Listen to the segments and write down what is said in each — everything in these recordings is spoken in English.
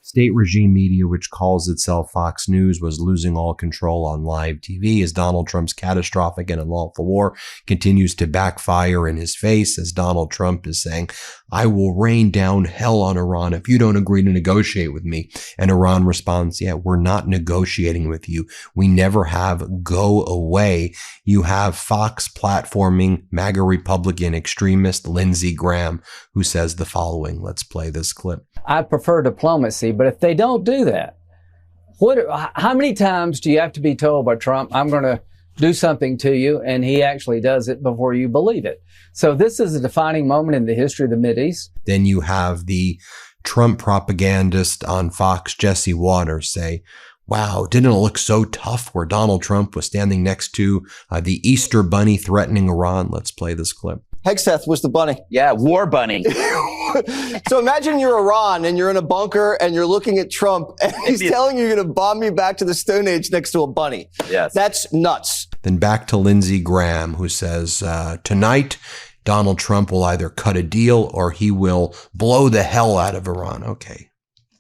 State regime media, which calls itself Fox News, was losing all control on live TV as Donald Trump's catastrophic and unlawful war continues to backfire in his face, as Donald Trump is saying, I will rain down hell on Iran if you don't agree to negotiate with me. And Iran responds, yeah, we're not negotiating with you. We never have. Go away. You have Fox platforming MAGA Republican extremist Lindsey Graham, who says the following. Let's play this clip. I prefer diplomacy, but if they don't do that, how many times do you have to be told by Trump, I'm going to do something to you, and he actually does it before you believe it? So this is a defining moment in the history of the Mideast. Then you have the Trump propagandist on Fox, Jesse Waters, say, wow, didn't it look so tough where Donald Trump was standing next to the Easter Bunny threatening Iran? Let's play this clip. Hegseth was the bunny. Yeah, war bunny. So imagine you're Iran and you're in a bunker and you're looking at Trump and he's telling you you're going to bomb me back to the Stone Age next to a bunny. Yes. That's nuts. Then back to Lindsey Graham, who says, tonight, Donald Trump will either cut a deal or he will blow the hell out of Iran. Okay,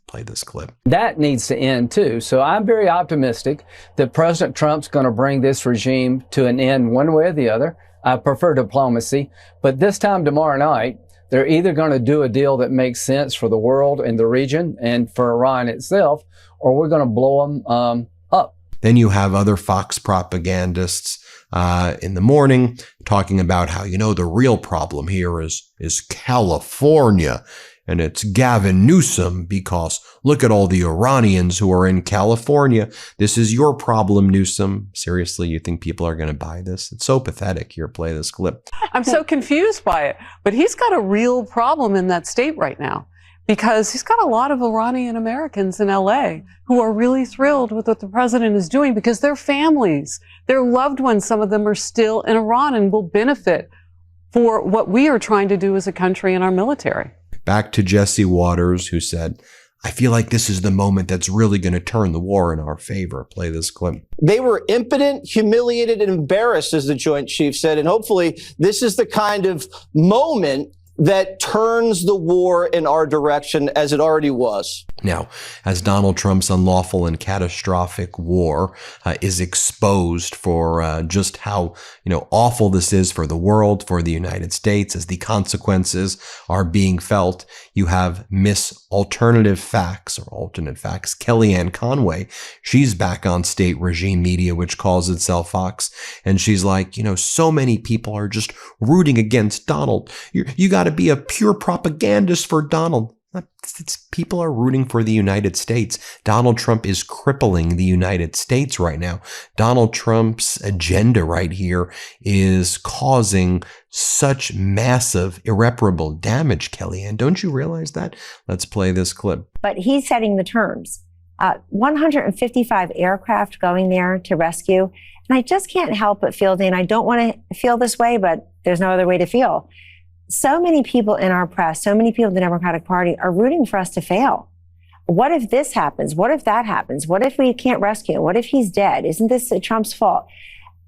play this clip. That needs to end too. So I'm very optimistic that President Trump's going to bring this regime to an end one way or the other. I prefer diplomacy, but this time tomorrow night, they're either going to do a deal that makes sense for the world and the region and for Iran itself, or we're going to blow them up. Then you have other Fox propagandists in the morning talking about how, the real problem here is California. And it's Gavin Newsom because look at all the Iranians who are in California. This is your problem, Newsom. Seriously, you think people are going to buy this? It's so pathetic. Here, play this clip. I'm so confused by it. But he's got a real problem in that state right now because he's got a lot of Iranian Americans in LA who are really thrilled with what the president is doing because their families, their loved ones, some of them are still in Iran and will benefit for what we are trying to do as a country and our military. Back to Jesse Waters, who said, I feel like this is the moment that's really going to turn the war in our favor. Play this clip. They were impotent, humiliated, and embarrassed, as the Joint Chiefs said. And hopefully this is the kind of moment that turns the war in our direction as it already was. Now, as Donald Trump's unlawful and catastrophic war is exposed for just how, awful this is for the world, for the United States, as the consequences are being felt, you have Miss Alternative Facts, or Alternate Facts, Kellyanne Conway. She's back on state regime media, which calls itself Fox. And she's like, so many people are just rooting against Donald. You got to be a pure propagandist for Donald. People are rooting for the United States. Donald Trump is crippling the United States right now. Donald Trump's agenda right here is causing such massive, irreparable damage, Kellyanne. Don't you realize that? Let's play this clip. But he's setting the terms. 155 aircraft going there to rescue. And I just can't help but feel, Dan, I don't want to feel this way, but there's no other way to feel. So many people in our press, so many people in the Democratic Party are rooting for us to fail. What if this happens? What if that happens? What if we can't rescue him? What if he's dead? Isn't this Trump's fault?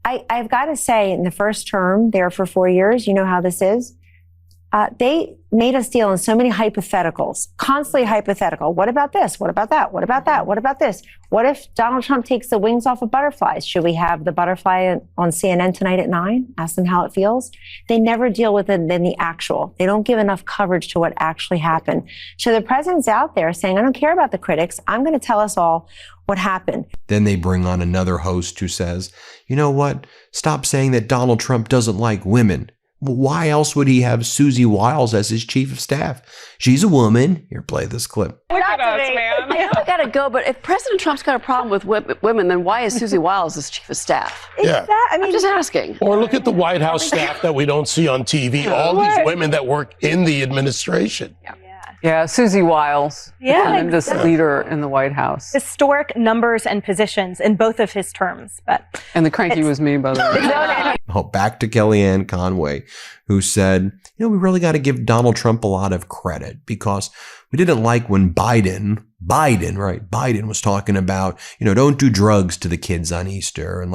I've got to say, in the first term there for 4 years, you know how this is. They made us deal in so many hypotheticals, constantly hypothetical. What about this? What about that? What about that? What about this? What if Donald Trump takes the wings off of butterflies? Should we have the butterfly on CNN tonight at 9? Ask them how it feels. They never deal with it than the actual. They don't give enough coverage to what actually happened. So the president's out there saying, I don't care about the critics. I'm going to tell us all what happened. Then they bring on another host who says, you know what? Stop saying that Donald Trump doesn't like women. Why else would he have Susie Wiles as his chief of staff? She's a woman. Here, play this clip. Look at us, man. I gotta go, but if President Trump's got a problem with women, then why is Susie Wiles his chief of staff? Yeah. I'm just asking. Or look at the White House staff that we don't see on TV. All these women that work in the administration. Yeah, Susie Wiles, Yeah, tremendous leader in the White House. Historic numbers and positions in both of his terms. And the cranky was me, by the way. Oh, back to Kellyanne Conway, who said, we really got to give Donald Trump a lot of credit because we didn't like when Biden was talking about, don't do drugs to the kids on Easter and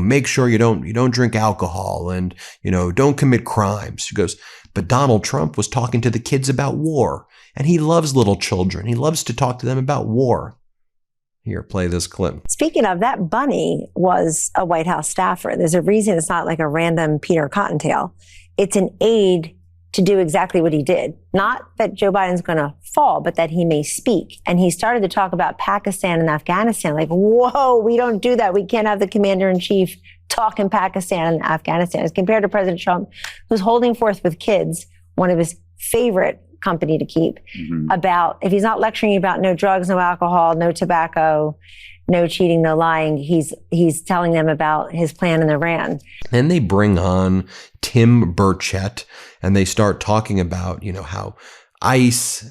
make sure you don't drink alcohol and, don't commit crimes. She goes, But Donald Trump was talking to the kids about war, and he loves little children. He loves to talk to them about war. Here, play this clip. Speaking of, that bunny was a White House staffer. There's a reason it's not like a random Peter Cottontail. It's an aide to do exactly what he did. Not that Joe Biden's going to fall, but that he may speak. And he started to talk about Pakistan and Afghanistan. Like, whoa, we don't do that. We can't have the commander-in-chief talk in Pakistan and Afghanistan. As compared to President Trump, who's holding forth with kids, one of his favorite company to keep, about, if he's not lecturing you about no drugs, no alcohol, no tobacco, no cheating, no lying, he's telling them about his plan in Iran. Then they bring on Tim Burchett, and they start talking about, how ICE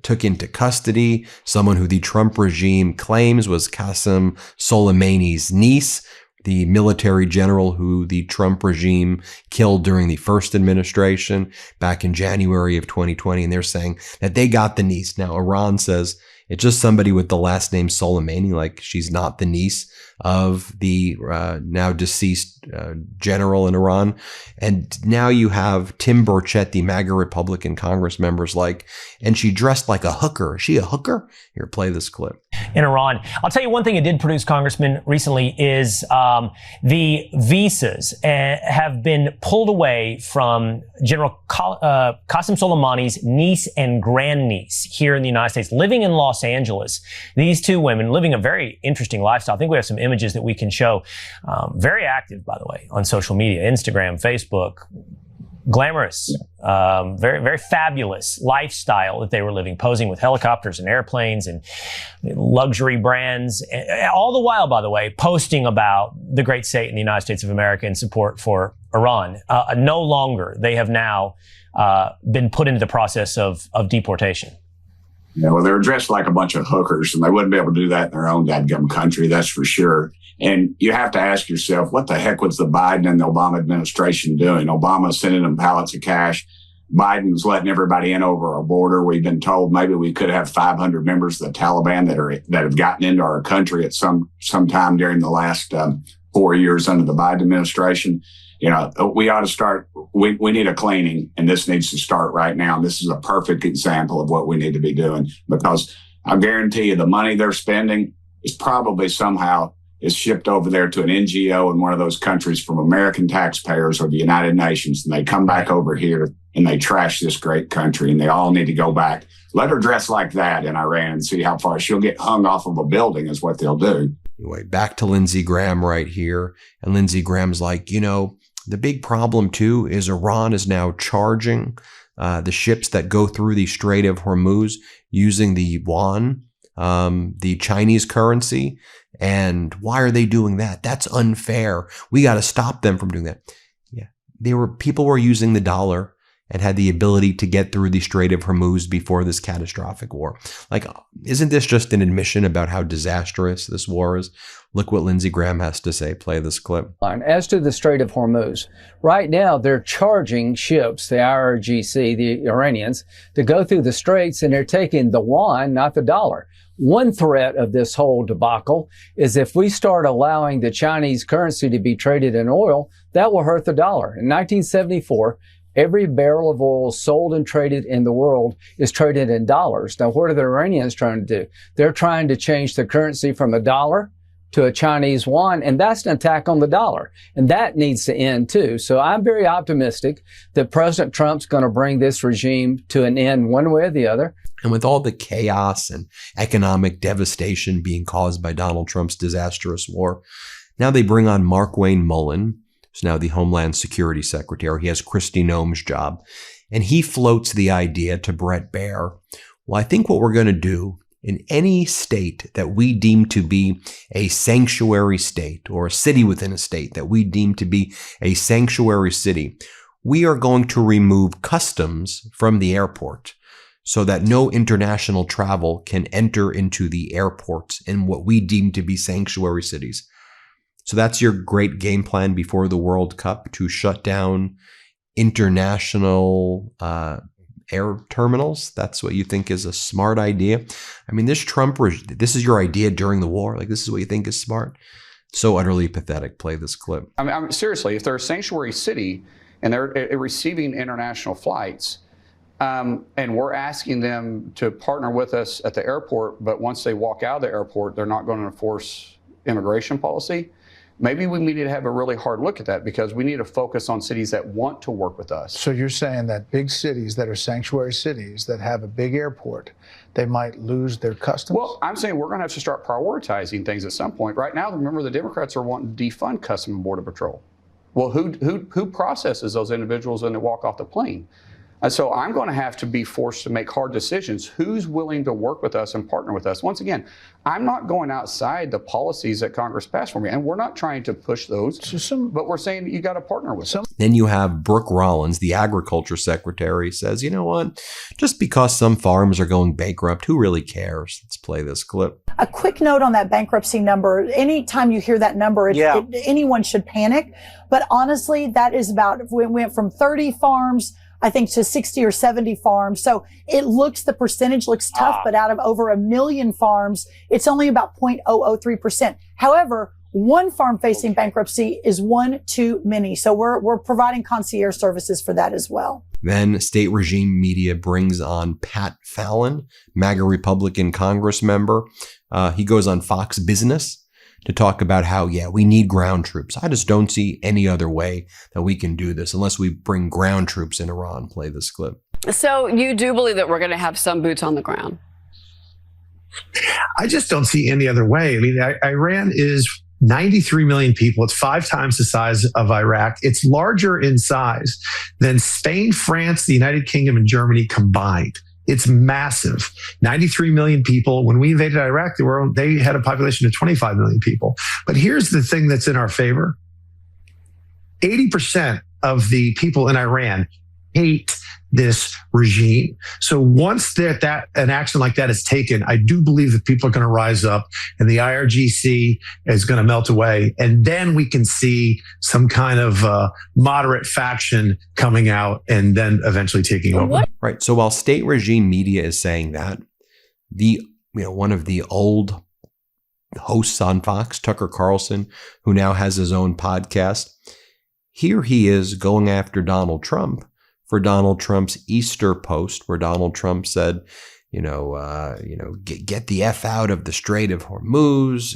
took into custody someone who the Trump regime claims was Qasem Soleimani's niece, the military general who the Trump regime killed during the first administration back in January of 2020. And they're saying that they got the niece. Now, Iran says it's just somebody with the last name Soleimani, like she's not the niece of the now deceased general in Iran. And now you have Tim Burchett, the MAGA Republican Congress members, and she dressed like a hooker. Is she a hooker? Here, play this clip. In Iran. I'll tell you one thing it did produce, Congressman, recently is the visas have been pulled away from General Qasem Soleimani's niece and grandniece here in the United States, living in Los Angeles. These two women living a very interesting lifestyle. I think we have some images that we can show. Very active, by the way, on social media, Instagram, Facebook. Glamorous, very, very fabulous lifestyle that they were living, posing with helicopters and airplanes and luxury brands, all the while, by the way, posting about the great state in the United States of America and support for Iran. No longer. They have now been put into the process of deportation. Yeah, well, they were dressed like a bunch of hookers, and they wouldn't be able to do that in their own dadgum country, that's for sure. And you have to ask yourself, what the heck was the Biden and the Obama administration doing? Obama sending them pallets of cash. Biden's letting everybody in over our border. We've been told maybe we could have 500 members of the Taliban that have gotten into our country at some time during the last 4 years under the Biden administration. We ought to start. We need a cleaning, and this needs to start right now. And this is a perfect example of what we need to be doing, because I guarantee you the money they're spending is probably somehow is shipped over there to an NGO in one of those countries from American taxpayers or the United Nations. And they come back over here and they trash this great country, and they all need to go back. Let her dress like that in Iran and see how far she'll get hung off of a building is what they'll do. Anyway, back to Lindsey Graham right here. And Lindsey Graham's like, the big problem too is Iran is now charging the ships that go through the Strait of Hormuz using the yuan, the Chinese currency. And why are they doing that? That's unfair. We got to stop them from doing that. Yeah, people were using the dollar and had the ability to get through the Strait of Hormuz before this catastrophic war. Isn't this just an admission about how disastrous this war is? Look what Lindsey Graham has to say. Play this clip. As to the Strait of Hormuz, right now they're charging ships, the IRGC, the Iranians, to go through the straits, and they're taking the yuan, not the dollar. One threat of this whole debacle is if we start allowing the Chinese currency to be traded in oil, that will hurt the dollar. In 1974, every barrel of oil sold and traded in the world is traded in dollars. Now, what are the Iranians trying to do? They're trying to change the currency from a dollar to a Chinese yuan, and that's an attack on the dollar. And that needs to end too. So I'm very optimistic that President Trump's going to bring this regime to an end one way or the other. And with all the chaos and economic devastation being caused by Donald Trump's disastrous war, now they bring on Markwayne Mullin, who's now the Homeland Security Secretary. He has Kristi Noem's job. And he floats the idea to Bret Baier. Well, I think what we're going to do in any state that we deem to be a sanctuary state, or a city within a state that we deem to be a sanctuary city, we are going to remove customs from the airport so that no international travel can enter into the airports in what we deem to be sanctuary cities. So that's your great game plan before the World Cup, to shut down international air terminals. That's what you think is a smart idea. I mean, this is your idea during the war. This is what you think is smart. So utterly pathetic. Play this clip. I mean, seriously, if they're a sanctuary city and they're receiving international flights. And we're asking them to partner with us at the airport, but once they walk out of the airport, they're not going to enforce immigration policy. Maybe we need to have a really hard look at that, because we need to focus on cities that want to work with us. So you're saying that big cities that are sanctuary cities that have a big airport, they might lose their customs? Well, I'm saying we're going to have to start prioritizing things at some point. Right now, remember, the Democrats are wanting to defund Customs and Border Patrol. Well, who processes those individuals when they walk off the plane? And so I'm going to have to be forced to make hard decisions. Who's willing to work with us and partner with us? Once again, I'm not going outside the policies that Congress passed for me, and we're not trying to push those, but we're saying you got to partner with them. Then you have Brooke Rollins, the agriculture secretary, says, you know what? Just because some farms are going bankrupt, who really cares? Let's play this clip. A quick note on that bankruptcy number. Anytime you hear that number, anyone should panic. But honestly, that is about, we went from 30 farms, I think, to 60 or 70 farms. So the percentage looks tough, but out of over 1 million farms, it's only about 0.003%. However, one farm facing bankruptcy is one too many. So we're providing concierge services for that as well. Then state regime media brings on Pat Fallon, MAGA Republican Congress member. He goes on Fox Business to talk about how, we need ground troops. I just don't see any other way that we can do this unless we bring ground troops in Iran. Play this clip. So you do believe that we're going to have some boots on the ground? I just don't see any other way. I mean, Iran is 93 million people. It's 5 times the size of Iraq. It's larger in size than Spain, France, the United Kingdom, and Germany combined. It's massive. 93 million people. When we invaded Iraq, they had a population of 25 million people. But here's the thing that's in our favor. 80% of the people in Iran hate this regime. So once an action like that is taken, I do believe that people are going to rise up and the IRGC is going to melt away. And then we can see some kind of moderate faction coming out and then eventually taking over. Right. So while state regime media is saying that, one of the old hosts on Fox, Tucker Carlson, who now has his own podcast, here he is going after Donald Trump for Donald Trump's Easter post, where Donald Trump said, get the F out of the Strait of Hormuz,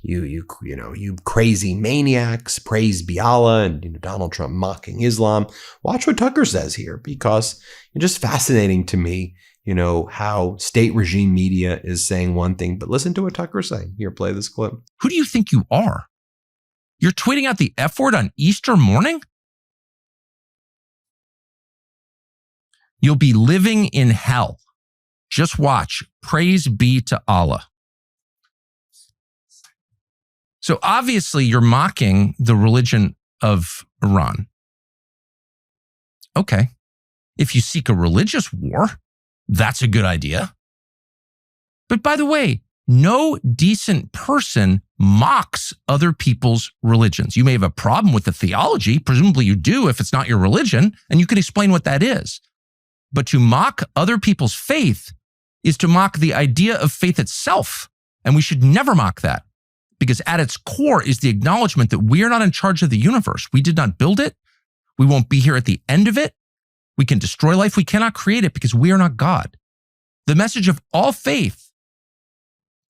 you crazy maniacs, praise be Allah, and Donald Trump mocking Islam. Watch what Tucker says here, because it's just fascinating to me, how state regime media is saying one thing, but listen to what Tucker's saying. Here, play this clip. Who do you think you are? You're tweeting out the F word on Easter morning? You'll be living in hell. Just watch. Praise be to Allah. So obviously you're mocking the religion of Iran. Okay. If you seek a religious war, that's a good idea. But by the way, no decent person mocks other people's religions. You may have a problem with the theology. Presumably you do if it's not your religion, and you can explain what that is. But to mock other people's faith is to mock the idea of faith itself. And we should never mock that, because at its core is the acknowledgement that we are not in charge of the universe. We did not build it. We won't be here at the end of it. We can destroy life. We cannot create it because we are not God. The message of all faith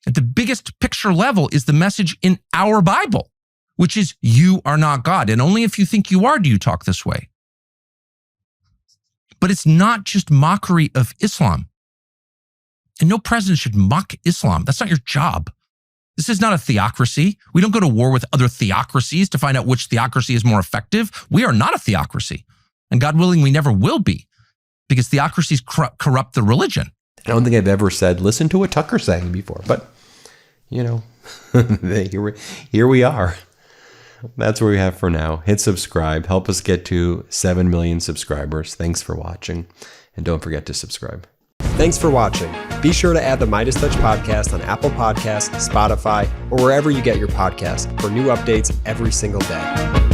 at the biggest picture level is the message in our Bible, which is you are not God. And only if you think you are do you talk this way. But it's not just mockery of Islam. And no president should mock Islam. That's not your job. This is not a theocracy. We don't go to war with other theocracies to find out which theocracy is more effective. We are not a theocracy. And God willing, we never will be, because theocracies corrupt the religion. I don't think I've ever said, listen to what Tucker's saying before, but, here we are. That's what we have for now. Hit subscribe. Help us get to 7 million subscribers. Thanks for watching. And don't forget to subscribe. Thanks for watching. Be sure to add the MeidasTouch podcast on Apple Podcasts, Spotify, or wherever you get your podcasts for new updates every single day.